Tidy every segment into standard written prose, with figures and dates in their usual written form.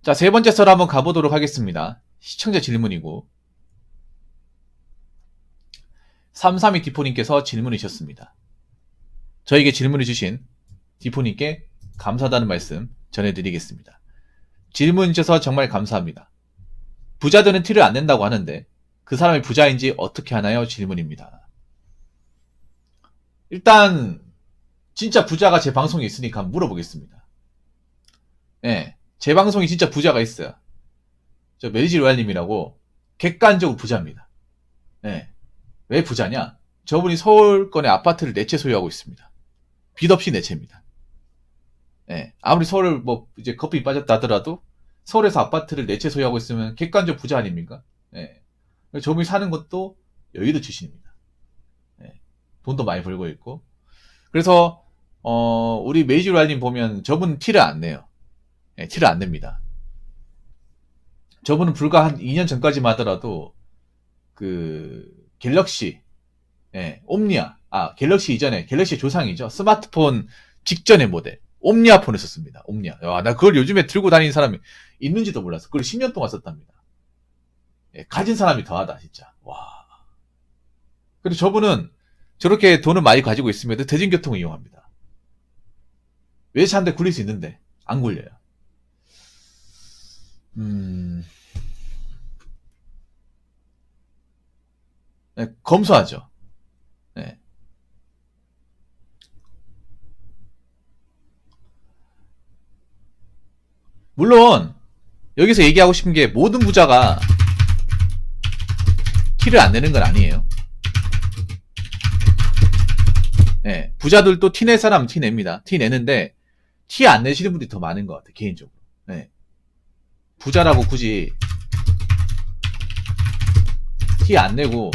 자, 세 번째 썰 한번 가보도록 하겠습니다. 시청자 질문이고 332 디포님께서 질문을 주셨습니다. 저에게 질문을 주신 디포님께 감사하다는 말씀 전해드리겠습니다. 질문 주셔서 정말 감사합니다. 부자들은 티를 안 낸다고 하는데 그 사람이 부자인지 어떻게 하나요? 질문입니다. 일단 진짜 부자가 제 방송에 있으니까 한번 물어보겠습니다. 네, 제 방송에 진짜 부자가 있어요. 저 메리지 로얄님이라고 객관적으로 부자입니다. 네, 왜 부자냐? 저분이 서울권의 아파트를 4채 소유하고 있습니다. 빚 없이 4채입니다. 네, 아무리 서울을 뭐 이제 커피 빠졌다 하더라도 서울에서 아파트를 4채 소유하고 있으면 객관적 부자 아닙니까? 네, 저분이 사는 것도 여의도 출신입니다. 네, 돈도 많이 벌고 있고. 그래서 우리 메이지 로얄님 보면 저분 티를 안 내요. 네, 티를 안 냅니다. 저분은 불과 한 2년 전까지만 하더라도 그 갤럭시, 옴니아, 갤럭시 이전에 갤럭시 조상이죠. 스마트폰 직전의 모델 옴니아 폰을 썼습니다. 옴니아. 와, 나 그걸 요즘에 들고 다니는 사람이 있는지도 몰랐어. 그걸 10년 동안 썼답니다. 가진 사람이 더하다 진짜. 와. 그리고 저분은 저렇게 돈을 많이 가지고 있으면도 대중교통을 이용합니다. 외제차 한 대 굴릴 수 있는데 안 굴려요. 네, 검소하죠. 네. 물론 여기서 얘기하고 싶은 게 모든 부자가 티를 안 내는 건 아니에요. 네, 부자들도 티 낼 사람은 티 냅니다. 티 내는데 티 안 내시는 분들이 더 많은 것 같아요. 개인적으로. 네. 부자라고 굳이 티 안 내고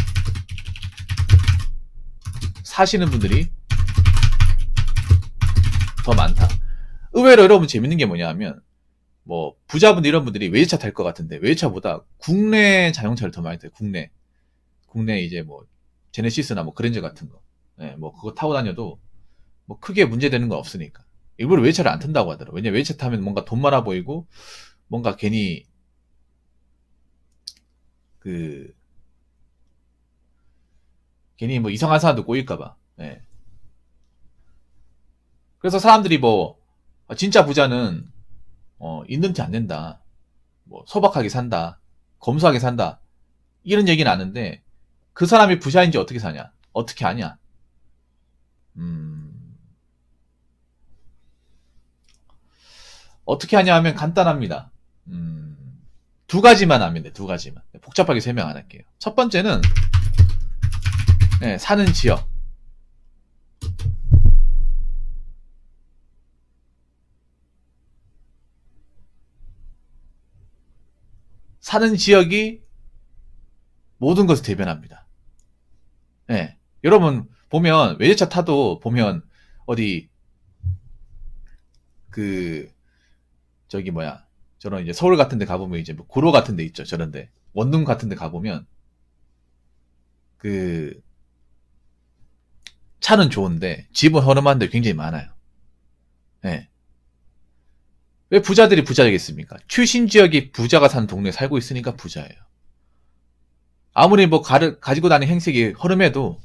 사시는 분들이 더 많다. 의외로 여러분 재밌는 게 뭐냐 하면 뭐 부자분들 이런 분들이 외제차 탈 것 같은데 외제차보다 국내 자동차를 더 많이 타요. 국내 이제 뭐 제네시스나 뭐 그랜저 같은 거, 뭐 그거 타고 다녀도 뭐 크게 문제되는 건 없으니까 일부러 외제차를 안 탄다고 하더라고요. 왜냐면 외제차 타면 뭔가 돈 많아 보이고 뭔가 괜히 괜히 뭐 이상한 사람도 꼬일까봐. 그래서 사람들이 뭐 진짜 부자는 있는 티 안 낸다, 뭐 소박하게 산다, 검소하게 산다 이런 얘기는 아는데 그 사람이 부자인지 어떻게 사냐, 어떻게 아냐? 어떻게 하냐 하면 간단합니다. 두 가지만 하면 돼. 두 가지만. 복잡하게 설명 안 할게요. 첫 번째는 사는 지역. 사는 지역이 모든 것을 대변합니다. 여러분 보면 외제차 타도 보면 어디 저기 뭐야, 저런 이제 서울 같은 데 가보면 이제 뭐 구로 같은 데 있죠. 저런데 원룸 같은 데 가보면 차는 좋은데 집은 허름한 데 굉장히 많아요. 왜 부자들이 부자겠습니까? 출신 지역이 부자가 사는 동네에 살고 있으니까 부자예요. 아무리 뭐 가지고 다니는 행색이 허름해도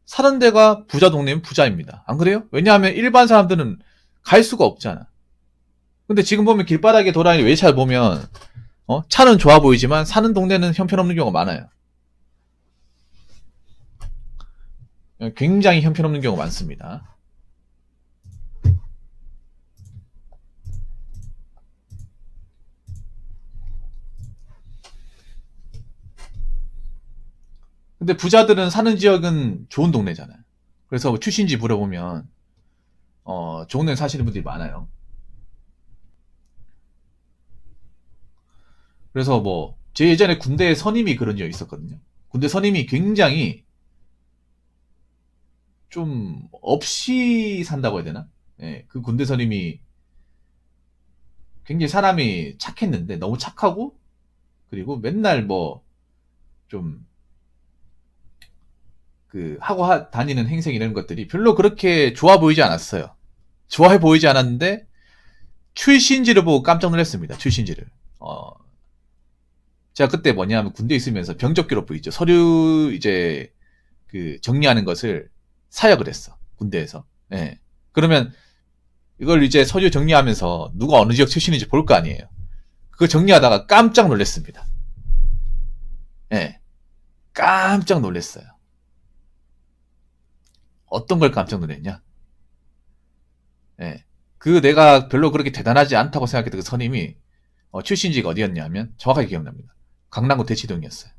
사는 데가 부자 동네면 부자입니다. 안 그래요? 왜냐하면 일반 사람들은 갈 수가 없잖아. 근데 지금 보면 길바닥에 돌아다니는 외제차를 보면 차는 좋아 보이지만 사는 동네는 형편없는 경우가 많아요. 굉장히 형편없는 경우가 많습니다. 근데 부자들은 사는 지역은 좋은 동네잖아요. 그래서 출신지 물어보면 좋은 데 사시는 분들이 많아요. 그래서 뭐 제 예전에 군대 선임이 그런 적이 있었거든요. 군대 선임이 굉장히 좀 없이 산다고 해야 되나? 그 군대 선임이 굉장히 사람이 착했는데 너무 착하고, 그리고 맨날 뭐 좀 하고 다니는 행색 이런 것들이 별로 그렇게 좋아 보이지 않았어요. 좋아해 보이지 않았는데 출신지를 보고 깜짝 놀랐습니다. 출신지를. 제가 그때 뭐냐면 군대에 있으면서 병적기록부 있죠. 서류 이제 그 정리하는 것을 사역을 했어. 군대에서. 예. 그러면 이걸 이제 서류 정리하면서 누가 어느 지역 출신인지 볼 거 아니에요. 그거 정리하다가 깜짝 놀랐습니다. 예. 깜짝 놀랐어요. 어떤 걸 깜짝 놀랐냐? 예. 그 내가 별로 그렇게 대단하지 않다고 생각했던 그 선임이 출신지가 어디였냐면 정확하게 기억납니다. 강남구 대치동이었어요.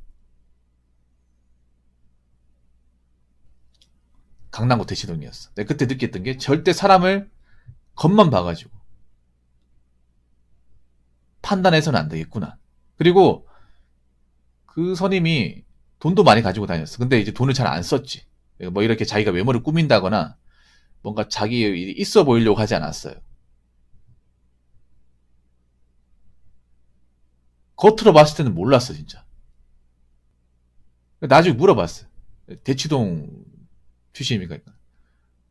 강남구 대치동이었어. 내가 그때 느꼈던 게 절대 사람을 겉만 봐가지고 판단해서는 안 되겠구나. 그리고 그 선임이 돈도 많이 가지고 다녔어. 근데 이제 돈을 잘 안 썼지. 뭐 이렇게 자기가 외모를 꾸민다거나 뭔가 자기 일이 있어 보이려고 하지 않았어요. 겉으로 봤을 때는 몰랐어, 진짜. 나중에 물어봤어. 대치동 출신입니까?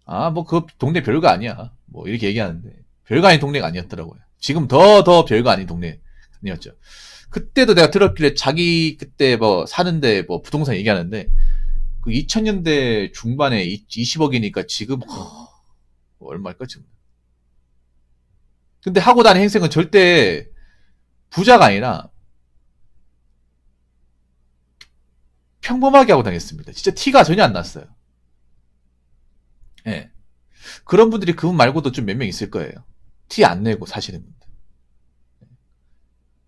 아, 뭐, 그 동네 별거 아니야. 뭐, 이렇게 얘기하는데. 별거 아닌 동네가 아니었더라고요. 지금 더 별거 아닌 동네였죠. 그때도 내가 들었길래 자기 그때 뭐 사는데 뭐 부동산 얘기하는데 그 2000년대 중반에 20억이니까 지금 얼마일까 지금. 근데 하고 다니는 행색은 절대 부자가 아니라 평범하게 하고 다녔습니다. 진짜 티가 전혀 안 났어요. 예. 그런 분들이 그분 말고도 좀 몇 명 있을 거예요. 티 안 내고 사시는 분들.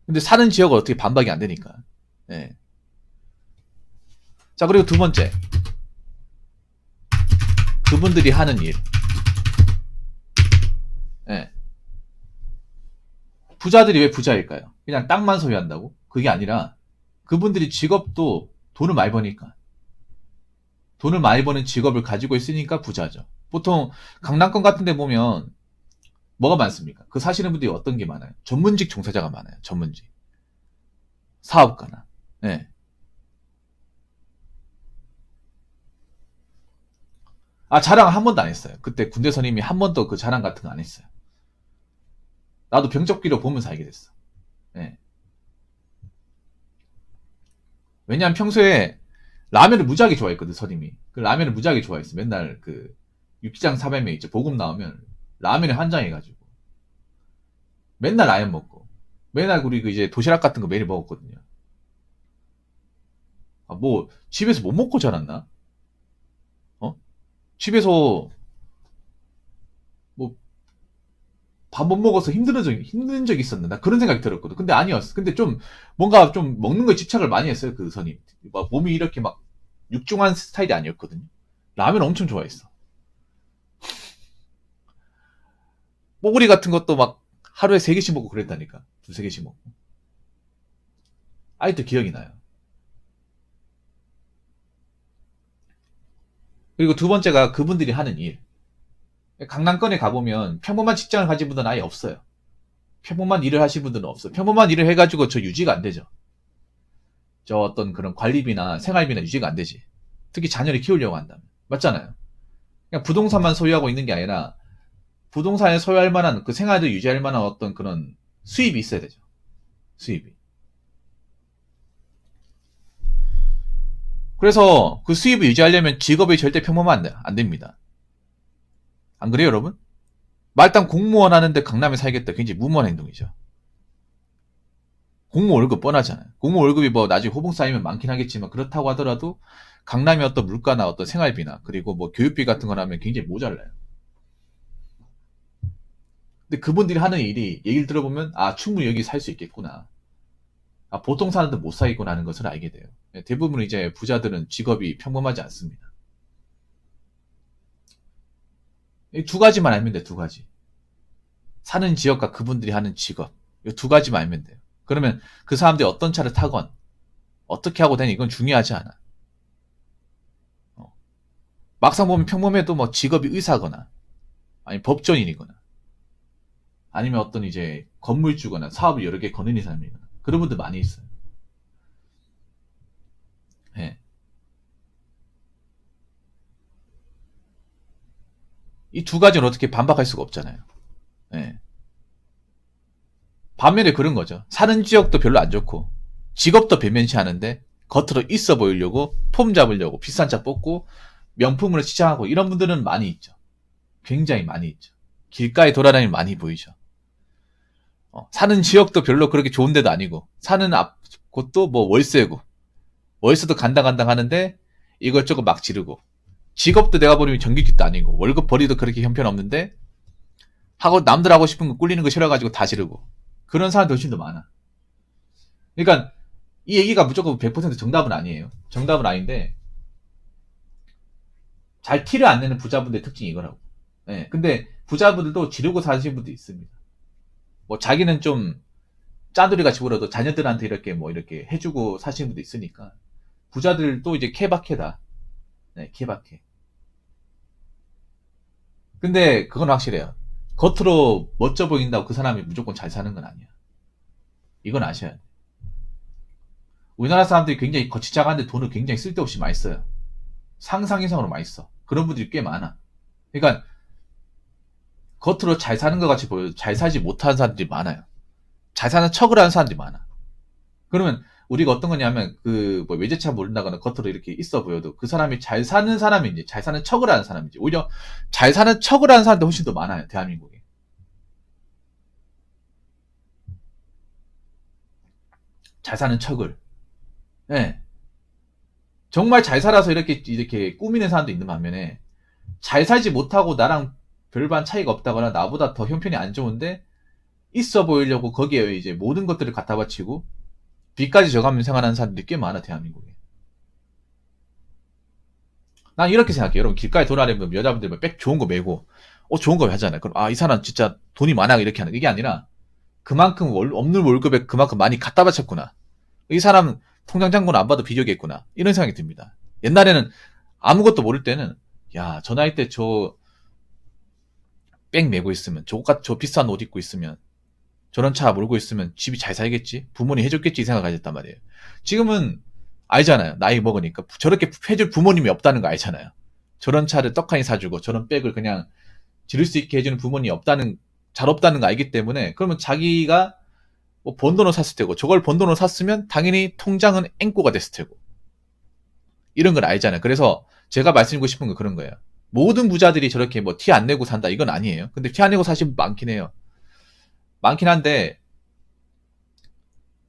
근데 사는 지역은 어떻게 반박이 안 되니까. 예. 자, 그리고 두 번째. 그분들이 하는 일. 예. 부자들이 왜 부자일까요? 그냥 땅만 소유한다고? 그게 아니라 그분들이 직업도 돈을 많이 버니까. 돈을 많이 버는 직업을 가지고 있으니까 부자죠. 보통 강남권 같은 데 보면 뭐가 많습니까? 그 사시는 분들이 어떤 게 많아요? 전문직 종사자가 많아요. 전문직. 사업가나. 네. 아, 자랑 한 번도 안 했어요. 그때 군대 선임이 한 번도 그 자랑 같은 거 안 했어요. 나도 병적기로 보면서 알게 됐어. 네. 왜냐면 평소에 라면을 무지하게 좋아했거든, 선임이. 그 라면을 무지하게 좋아했어. 맨날 그 육기장 사배면 있죠. 복음 나오면 라면에 환장해가지고. 맨날 라면 먹고. 맨날 우리 그 이제 도시락 같은 거 매일 먹었거든요. 아, 뭐, 집에서 못 먹고 자랐나? 어? 집에서 뭐, 밥 못 먹어서 힘든 적이 있었나? 그런 생각이 들었거든. 근데 아니었어. 근데 좀, 뭔가 좀 먹는 거에 집착을 많이 했어요, 그 선임. 막 몸이 이렇게 막 육중한 스타일이 아니었거든요. 라면 엄청 좋아했어. 뽀글이 같은 것도 막 하루에 3개씩 먹고 그랬다니까. 2, 3개씩 먹고. 아직도 기억이 나요. 그리고 두 번째가 그분들이 하는 일. 강남권에 가보면 평범한 직장을 가진 분들은 아예 없어요. 평범한 일을 하신 분들은 없어요. 평범한 일을 해가지고 저 유지가 안 되죠. 저 어떤 그런 관리비나 생활비나 유지가 안 되지. 특히 자녀를 키우려고 한다면. 맞잖아요. 그냥 부동산만 소유하고 있는 게 아니라 부동산에 소유할 만한 그 생활을 유지할 만한 어떤 그런 수입이 있어야 되죠. 수입이. 그래서 그 수입을 유지하려면 직업이 절대 평범하면 안 됩니다. 안 그래요, 여러분? 말단 공무원 하는데 강남에 살겠다. 굉장히 무모한 행동이죠. 공무원 월급 뻔하잖아요. 공무원 월급이 뭐 나중에 호봉 쌓이면 많긴 하겠지만 그렇다고 하더라도 강남의 어떤 물가나 어떤 생활비나 그리고 뭐 교육비 같은 거라면 굉장히 모자라요. 근데 그분들이 하는 일이 얘기를 들어보면 아 충분히 여기 살 수 있겠구나. 아 보통 사람들 못 살겠구나 하는 것을 알게 돼요. 대부분 이제 부자들은 직업이 평범하지 않습니다. 이 두 가지만 알면 돼, 두 가지. 사는 지역과 그분들이 하는 직업. 이 두 가지만 알면 돼요. 그러면 그 사람들이 어떤 차를 타건 어떻게 하고 다니 이건 중요하지 않아. 막상 보면 평범해도 뭐 직업이 의사거나 아니 법조인이거나 아니면 어떤 이제 건물주거나 사업을 여러 개 거느린 사람이거나 그런 분들 많이 있어요. 예. 이 두 가지는 어떻게 반박할 수가 없잖아요. 예. 반면에 그런 거죠. 사는 지역도 별로 안 좋고 직업도 변변치 않은데 겉으로 있어 보이려고 폼 잡으려고 비싼 차 뽑고 명품으로 치장하고 이런 분들은 많이 있죠. 굉장히 많이 있죠. 길가에 돌아다니면 많이 보이죠. 사는 지역도 별로 그렇게 좋은 데도 아니고 사는 곳도 뭐 월세고 월세도 간당간당 하는데 이것저것 막 지르고 직업도 내가 보면 정규직도 아니고 월급 벌이도 그렇게 형편없는데 하고 남들 하고 싶은 거 꿀리는 거 싫어가지고 다 지르고 그런 사람도 훨씬 더 많아. 그러니까 이 얘기가 무조건 100% 정답은 아니에요. 정답은 아닌데 잘 티를 안 내는 부자분들의 특징이 이거라고. 네, 근데 부자분들도 지르고 사시는 분도 있습니다. 뭐 자기는 좀 짜돌이 같이 굴어도 자녀들한테 이렇게 뭐 이렇게 해주고 사시는 분도 있으니까 부자들도 이제 케바케다. 네, 케바케. 근데 그건 확실해요. 겉으로 멋져 보인다고 그 사람이 무조건 잘 사는 건 아니야. 이건 아셔야 돼. 우리나라 사람들이 굉장히 거치장한데 돈을 굉장히 쓸데없이 많이 써요. 상상 이상으로 많이 써. 그런 분들이 꽤 많아. 그러니까 겉으로 잘 사는 것 같이 보여도 잘 살지 못하는 사람들이 많아요. 잘 사는 척을 하는 사람들이 많아. 그러면 우리가 어떤 거냐면 그 뭐 외제차 모른다거나 겉으로 이렇게 있어 보여도 그 사람이 잘 사는 사람인지 잘 사는 척을 하는 사람인지 오히려 잘 사는 척을 하는 사람들이 훨씬 더 많아요. 대한민국에. 잘 사는 척을. 예. 네. 정말 잘 살아서 이렇게 꾸미는 사람도 있는 반면에 잘 살지 못하고 나랑 별반 차이가 없다거나 나보다 더 형편이 안 좋은데 있어 보이려고 거기에 이제 모든 것들을 갖다 바치고 빚까지 져가면서 생활하는 사람들이 꽤 많아 대한민국에. 난 이렇게 생각해요. 여러분 길가에 돌아다니면 여자분들 백 좋은 거 메고 좋은 거 하잖아요. 그럼 이 사람 진짜 돈이 많아 이렇게 하는 이게 아니라 그만큼 없는 월급에 그만큼 많이 갖다 바쳤구나. 이 사람 통장 잔고는 안 봐도 비교겠구나. 이런 생각이 듭니다. 옛날에는 아무것도 모를 때는 야, 저 나이 때 저 백 메고 있으면 저 비싼 옷 입고 있으면 저런 차 몰고 있으면 집이 잘 살겠지? 부모님 해줬겠지? 이 생각 가졌단 말이에요. 지금은 알잖아요. 나이 먹으니까. 저렇게 해줄 부모님이 없다는 거 알잖아요. 저런 차를 떡하니 사주고 저런 백을 그냥 지를 수 있게 해주는 부모님이 잘 없다는 거 알기 때문에 그러면 자기가 뭐 번 돈으로 샀을 테고 저걸 번 돈으로 샀으면 당연히 통장은 앵꼬가 됐을 테고 이런 걸 알잖아요. 그래서 제가 말씀드리고 싶은 건 그런 거예요. 모든 부자들이 저렇게 뭐 티 안 내고 산다 이건 아니에요. 근데 티 안 내고 사실 많긴 해요. 많긴 한데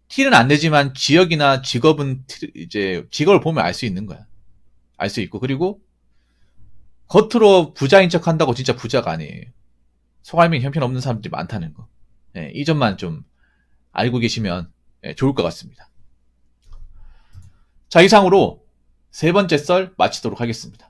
티는 안 내지만 지역이나 직업은 이제 직업을 보면 알 수 있는 거야. 알 수 있고 그리고 겉으로 부자인 척 한다고 진짜 부자가 아니에요. 속알맹이 형편없는 사람들이 많다는 거. 예, 이 점만 좀 알고 계시면 좋을 것 같습니다. 자, 이상으로 세 번째 썰 마치도록 하겠습니다.